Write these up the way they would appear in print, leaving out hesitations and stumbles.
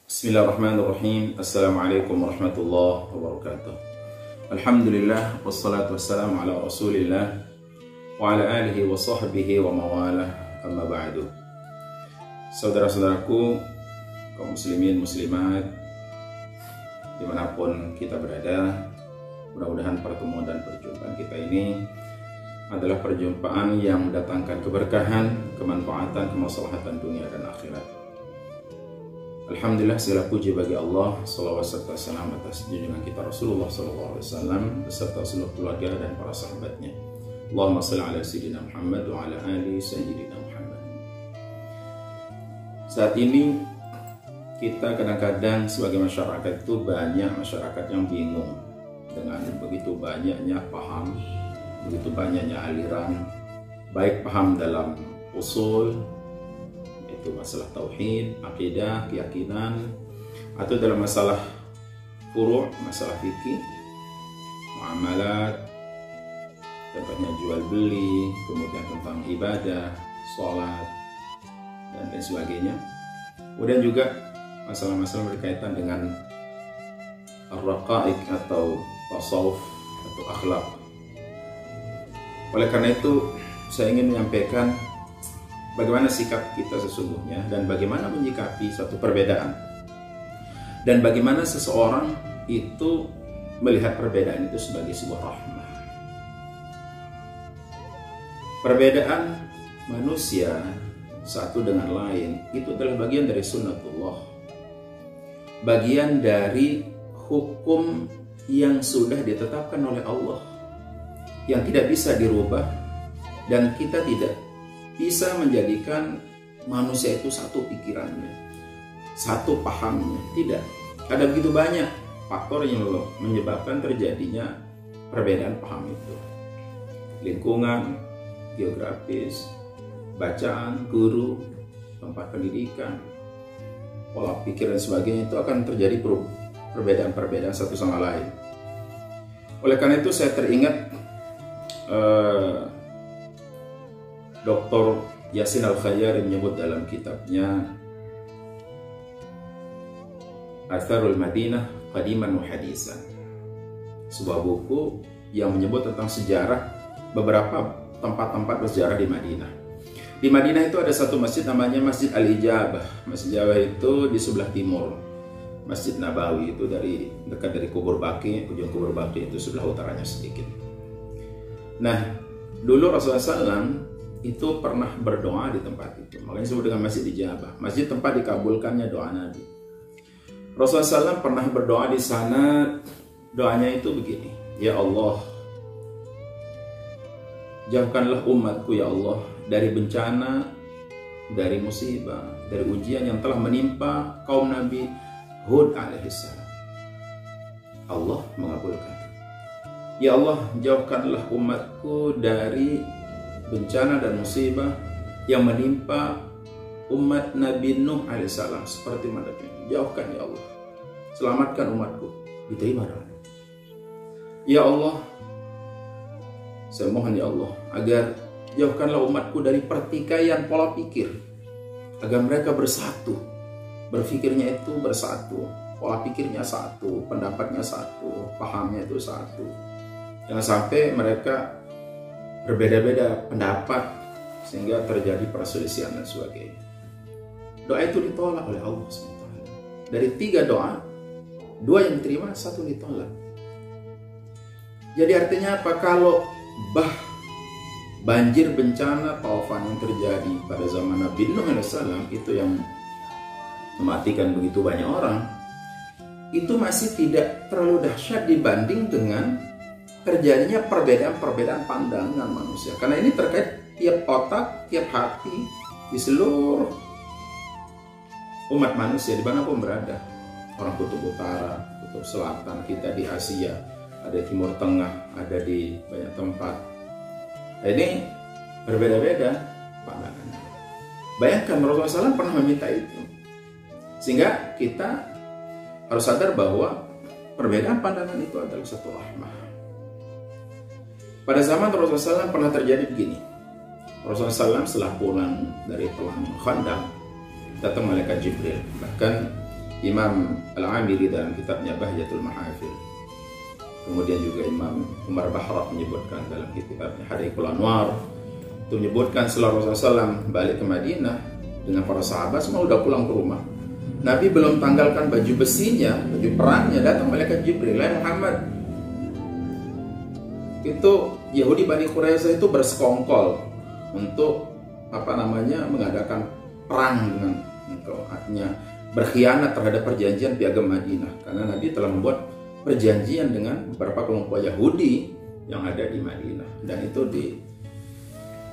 Bismillahirrahmanirrahim. Assalamualaikum warahmatullahi wabarakatuh. Alhamdulillah wassalatu wassalamu ala Rasulillah wa ala alihi wa sahbihi wa mawalah, amma ba'du. Saudara-saudaraku, kaum muslimin muslimat dimanapun kita berada, mudah-mudahan pertemuan dan perjumpaan kita ini adalah perjumpaan yang mendatangkan keberkahan, kemanfaatan, kemaslahatan dunia dan akhirat. Alhamdulillah, segala puji bagi Allah, salawat serta salam atas junjungan kita Rasulullah SAW beserta seluruh keluarga dan para sahabatnya. Allahumma shalli ala sayyidina Muhammad wa ala ali sayyidina Muhammad. Saat ini kita kadang-kadang sebagai masyarakat itu banyak masyarakat yang bingung dengan begitu banyaknya paham, begitu banyaknya aliran, baik paham dalam usul, itu masalah tauhid, akidah, keyakinan, atau dalam masalah furu', masalah fikih, muamalat, contohnya jual beli, kemudian tentang ibadah, sholat, dan lain sebagainya. Kemudian juga masalah-masalah berkaitan dengan ar-raqa'iq atau tasawuf atau akhlak. Oleh karena itu, saya ingin menyampaikan bagaimana sikap kita sesungguhnya dan bagaimana menyikapi suatu perbedaan, dan bagaimana seseorang itu melihat perbedaan itu sebagai sebuah rahmah. Perbedaan manusia satu dengan lain itu adalah bagian dari sunnatullah, bagian dari hukum yang sudah ditetapkan oleh Allah, yang tidak bisa dirubah, dan kita tidak bisa menjadikan manusia itu satu pikirannya, satu pahamnya. Tidak. Ada begitu banyak faktor yang menyebabkan terjadinya perbedaan paham itu. Lingkungan, geografis, bacaan, guru, tempat pendidikan, pola pikir dan sebagainya, itu akan terjadi perbedaan-perbedaan satu sama lain. Oleh karena itu saya teringat Dr. Yasin Al-Khayyari menyebut dalam kitabnya Atharul Madinah Qadiman wa Hadisan, sebuah buku yang menyebut tentang sejarah beberapa tempat-tempat bersejarah di Madinah. Di Madinah itu ada satu masjid namanya Masjid Al-Ijabah. Masjid Ijabah itu di sebelah timur. Masjid Nabawi itu dekat dari kubur Baqi, ujung kubur Baqi itu sebelah utaranya sedikit. Nah, dulu Rasulullah SAW itu pernah berdoa di tempat itu, makanya disebut dengan Masjid Ijabah, masjid tempat dikabulkannya doa Nabi. Rasulullah SAW pernah berdoa di sana. Doanya itu begini: Ya Allah, jauhkanlah umatku ya Allah dari bencana, dari musibah, dari ujian yang telah menimpa kaum Nabi Hud alaihissalam. Allah mengabulkan. Ya Allah, jauhkanlah umatku dari bencana dan musibah yang menimpa umat Nabi Nuh alaihissalam seperti mana. Jauhkan ya Allah, selamatkan umatku. Diterima doa. Ya Allah, saya mohon ya Allah agar jauhkanlah umatku dari pertikaian pola pikir, agar mereka bersatu, berpikirnya itu bersatu, pola pikirnya satu, pendapatnya satu, pahamnya itu satu. Jangan sampai mereka berbeda-beda pendapat sehingga terjadi perselisihan dan sebagainya. Doa itu ditolak oleh Allah SWT. Dari 3 doa, 2 yang diterima, 1 ditolak. Jadi artinya apa? Kalau banjir, bencana, taufan yang terjadi pada zaman Nabi Nuh alaihissalam itu yang mematikan begitu banyak orang, itu masih tidak terlalu dahsyat dibanding dengan terjadinya perbedaan-perbedaan pandangan manusia. Karena ini terkait tiap otak, tiap hati di seluruh umat manusia dimanapun berada. Orang kutub utara, kutub selatan, kita di Asia, ada di Timur Tengah, ada di banyak tempat. Nah, ini berbeda-beda pandangannya. Bayangkan Rasulullah SAW pernah meminta itu, sehingga kita harus sadar bahwa perbedaan pandangan itu adalah satu rahmah. Pada zaman Rasulullah SAW pernah terjadi begini. Rasulullah SAW setelah pulang dari perang Khandaq, datang malaikat Jibril. Bahkan Imam Al-Amiri dalam kitabnya Bahjatul Mahafil. Kemudian juga Imam Umar Bahrat menyebutkan dalam kitabnya Hadaikul Anwar, itu menyebutkan setelah Rasulullah SAW balik ke Madinah dengan para sahabat, semua udah pulang ke rumah. Nabi belum tanggalkan baju besinya, baju perangnya, datang malaikat Jibril, Muhammad. Itu Yahudi Bani Quraisyah itu bersekongkol untuk mengadakan perang dengan engkau, artinya berkhianat terhadap perjanjian piagam Madinah, karena Nabi telah membuat perjanjian dengan beberapa kelompok Yahudi yang ada di Madinah, dan itu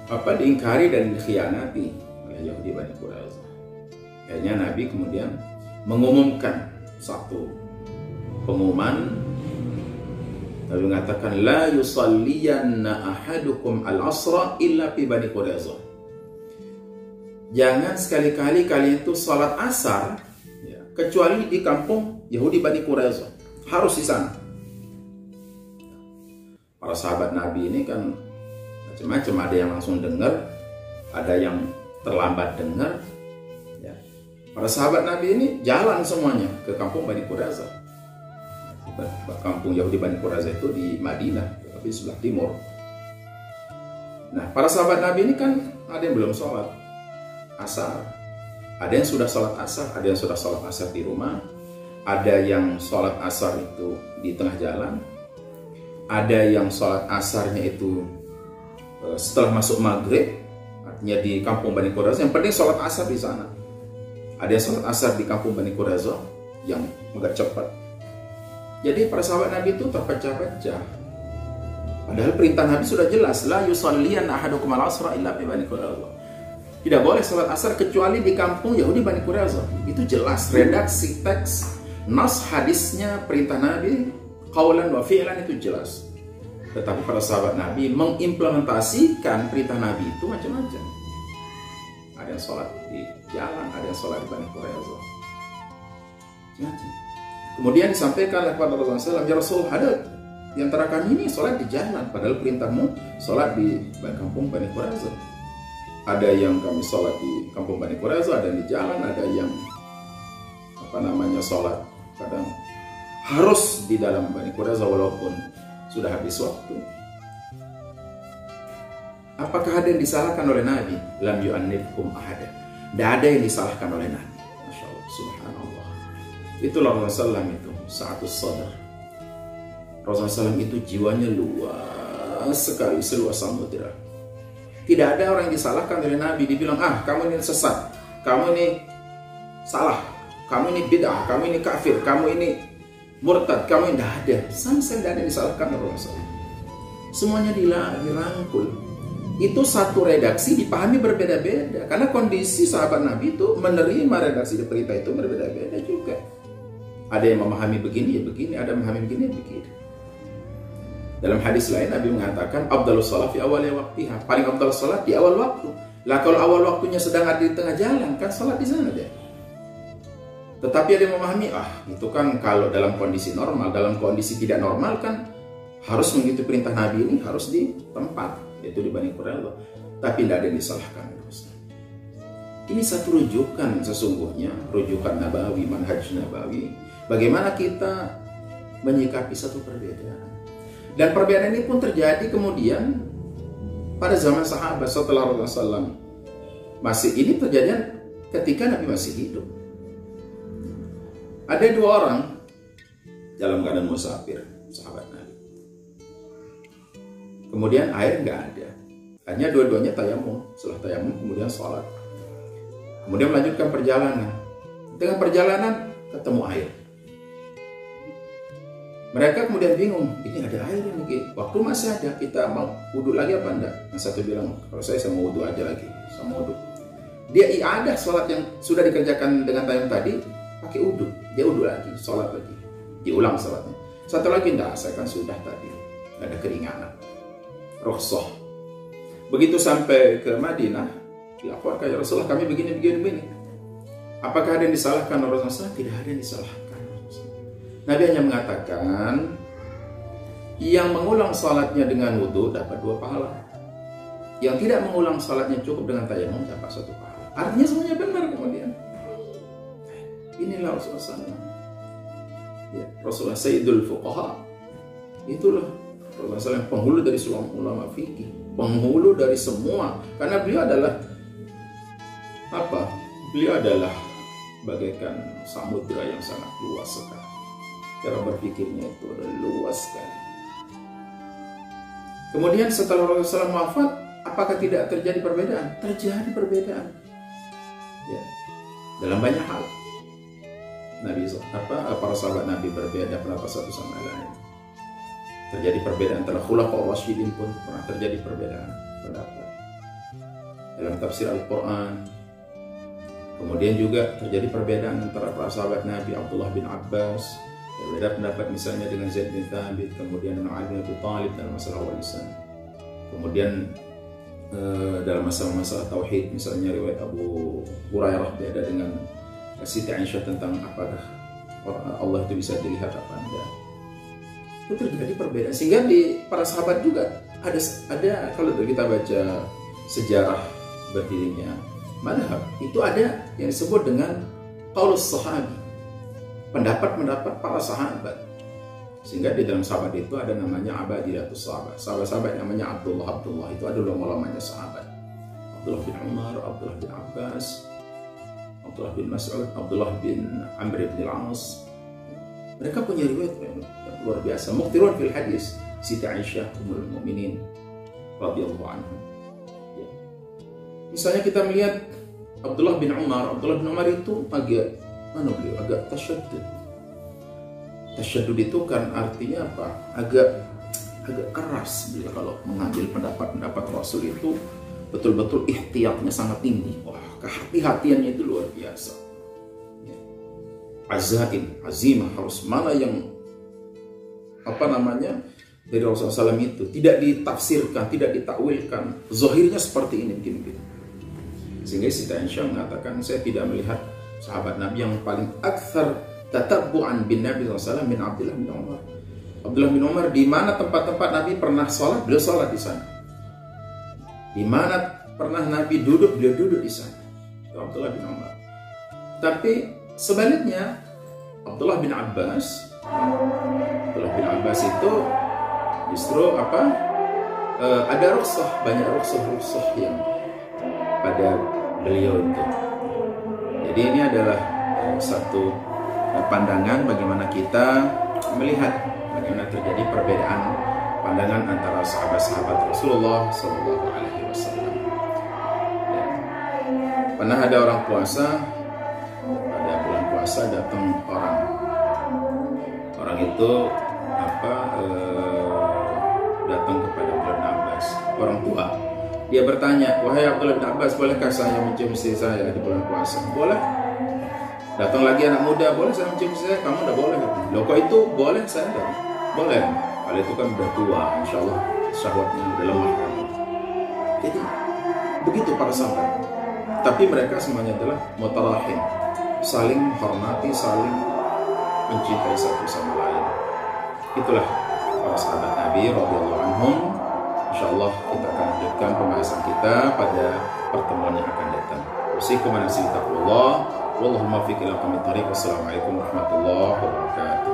diingkari dan dikhianati oleh Yahudi Bani Quraisyah. Akhirnya Nabi kemudian mengumumkan satu pengumuman. Nabi mengatakan, la yusalliyanna ahadukum al-asra illa fi Bani Quraisyah. Jangan sekali-kali kalian itu salat asar kecuali di kampung Yahudi Bani Quraisyah, harus di sana. Para sahabat Nabi ini kan macam-macam, ada yang langsung dengar, ada yang terlambat dengar. Para sahabat Nabi ini jalan semuanya ke kampung Bani Quraisyah. Kampung Yahudi Bani Quraisyah itu di Madinah, tapi sebelah timur. Nah, para sahabat Nabi ini kan ada yang belum sholat asar, ada yang sudah sholat asar, ada yang sudah sholat asar di rumah, ada yang sholat asar itu di tengah jalan, ada yang sholat asarnya itu setelah masuk maghrib, artinya di kampung Bani Quraisyah. Yang penting sholat asar di sana. Ada yang sholat asar di kampung Bani Quraisyah yang agak cepat. Jadi para sahabat Nabi itu terpecah-pecah. Padahal perintah Nabi sudah jelas, la yusalliyanna ahadukum al-asra illa fi Bani Quraisyah. Tidak boleh sholat asar kecuali di kampung Yahudi Bani Quraisyah. Itu jelas, redaksi teks nas hadisnya perintah Nabi qaulan wa fi'lan itu jelas. Tetapi para sahabat Nabi mengimplementasikan perintah Nabi itu macam-macam. Ada yang sholat di jalan, ada yang sholat di Bani Quraisyah. Kemudian disampaikan kepada Rasulullah SAW, ya Rasul, ada di antara kami ini sholat di jalan, padahal perintahmu sholat di kampung Bani Quraisyah. Ada yang kami sholat di kampung Bani Quraisyah, ada di jalan, ada yang sholat kadang harus di dalam Bani Quraisyah walaupun sudah habis waktu. Apakah ada yang disalahkan oleh Nabi? Lam yu'annibkum ahada. Tidak ada yang disalahkan oleh Nabi. Masya Allah, subhanallah. Itulah Rasulullah SAW itu, sa'atus sadar. Rasulullah SAW itu jiwanya luas sekali, seluas samudera. Tidak ada orang yang disalahkan oleh Nabi. Dibilang, kamu ini sesat, kamu ini salah, kamu ini bid'ah, kamu ini kafir, kamu ini murtad, kamu ini tidak ada. Sama sekali tidak ada yang disalahkan oleh Rasulullah. Semuanya dirangkul. Itu satu redaksi dipahami berbeda-beda, karena kondisi sahabat Nabi itu menerima redaksi perintah itu berbeda-beda juga. Ada yang memahami begini ya begini, ada yang memahami begini ya begini. Dalam hadis lain Nabi mengatakan afdhalus shalah fi awwali waqtiha, paling afdal salat di awal waktu. Lah kalau awal waktunya sedang ada di tengah jalan, kan salat di sana deh. Tetapi ada yang memahami, itu kan kalau dalam kondisi normal, dalam kondisi tidak normal kan harus mengikuti perintah Nabi ini, harus di tempat, yaitu di Bani Quraisyah. Tapi tidak ada yang disalahkan. Ini satu rujukan sesungguhnya, rujukan Nabawi, manhaj Nabawi. Bagaimana kita menyikapi satu perbedaan. Dan perbedaan ini pun terjadi kemudian pada zaman sahabat setelah Rasulullah SAW. Ini terjadi ketika Nabi masih hidup. Ada dua orang dalam keadaan musafir, sahabat Nabi. Kemudian air nggak ada. Hanya dua-duanya tayamum. Setelah tayamum kemudian sholat. Kemudian melanjutkan perjalanan. Dengan perjalanan ketemu air. Mereka kemudian bingung, ini ada air ini, waktu masih ada, kita mau wudhu lagi apa enggak? Yang satu bilang, kalau saya mau wudhu aja lagi, saya mau wudhu. Dia iadah sholat yang sudah dikerjakan dengan tayamum tadi, pakai wudhu, dia wudhu lagi, sholat lagi, diulang sholatnya. Satu lagi enggak, saya kan sudah tadi, ada keringanan, rukhsah. Begitu sampai ke Madinah, dilaporkan ya Rasulullah kami begini. Apakah ada yang disalahkan Rasulullah? Tidak ada yang disalahkan. Nabi hanya mengatakan yang mengulang salatnya dengan wudhu dapat 2 pahala. Yang tidak mengulang salatnya cukup dengan tayamum dapat 1 pahala. Artinya semuanya benar kemudian. Inilah Rasulullah SAW. Ya, Rasulullah Sayyidul Fuqaha. Itulah Rasulullah SAW, penghulu dari semua ulama fikih, penghulu dari semua. Karena beliau adalah apa? Beliau adalah bagaikan samudra yang sangat luas sekali. Cara berpikirnya itu adalah luas sekali. Kemudian setelah Rasulullah SAW wafat, apakah tidak terjadi perbedaan? Terjadi perbedaan. Ya, dalam banyak hal. Para sahabat Nabi berbeda pendapat satu sama lain. Terjadi perbedaan antara khulafaur rasyidin pun pernah terjadi perbedaan pendapat dalam tafsir Al-Quran. Kemudian juga terjadi perbedaan antara para sahabat Nabi, Abdullah bin Abbas, berbeda pendapat misalnya dengan Zaid bin Thabit, kemudian dengan Ali bin Abi Thalib dalam masalah warisan. Kemudian dalam masalah tauhid, misalnya riwayat Abu Hurairah beda dengan Siti Aisyah tentang apakah Allah itu bisa dilihat apa enggak. Itu terjadi perbedaan. Sehingga di para sahabat juga ada kalau kita baca sejarah berdirinya mazhab, itu ada yang disebut dengan qaulus sahabi, pendapat para sahabat. Sehingga di dalam sahabat itu ada namanya abadilatus sahabat. Sahabat-sahabat namanya Abdullah itu adalah ulama-ulamanya sahabat. Abdullah bin Umar, Abdullah bin Abbas, Abdullah bin Mas'ud, Abdullah bin Amr bin Al-As. Mereka punya riwayat yang luar biasa. Muqtirun fil hadis, Siti Aisyah ummul mukminin radhiyallahu anha. Ya. Misalnya kita melihat Abdullah bin Umar itu agak tasyaddud. Tasyaddud itu kan artinya apa? Agak keras dia kalau mengambil pendapat Rasul itu betul-betul ihtiyatnya sangat tinggi. Wah, kehati-hatiannya itu luar biasa. Ya. Azimah harus mana yang dari Rasulullah SAW itu tidak ditafsirkan, tidak ditakwilkan. Zahirnya seperti ini begini. Sehingga Siti Aisyah mengatakan, saya tidak melihat sahabat Nabi yang paling aktsar tatabbu'an bin Nabi SAW min Abdullah bin Umar. Abdullah bin Umar, di mana tempat-tempat Nabi pernah sholat, beliau sholat di sana. Di mana pernah Nabi duduk, beliau duduk di sana. Itu Abdullah bin Umar. Tapi sebaliknya Abdullah bin Abbas itu justru ada rukhsah, banyak rukhsah yang pada beliau itu. Jadi ini adalah satu pandangan bagaimana kita melihat bagaimana terjadi perbedaan pandangan antara sahabat-sahabat Rasulullah Sallallahu Alaihi Wasallam. Ya. Pernah ada orang puasa, pada bulan puasa datang orang itu datang kepada Abdullah bin Abbas, orang tua. Dia bertanya, wahai Abdullah bin Abbas, bolehkah saya mencium istri saya di bulan puasa? Boleh. Datang lagi anak muda, boleh saya mencium istri saya? Kamu udah boleh. Loh kok itu boleh, saya enggak? Boleh. Kalau itu kan udah tua, insya Allah syahwatnya udah lemah. Jadi begitu para sahabat. Tapi mereka semuanya adalah mutarahim, saling menghormati, saling mencintai satu sama lain. Itulah para sahabat Nabi radhiyallahu anhum. Insyaallah kita akan lanjutkan pembahasan kita pada pertemuan yang akan datang. Usikum an nasihatullah. Wallahu muwaffiq ila aqwamit thariq. Wassalamualaikum warahmatullahi wabarakatuh.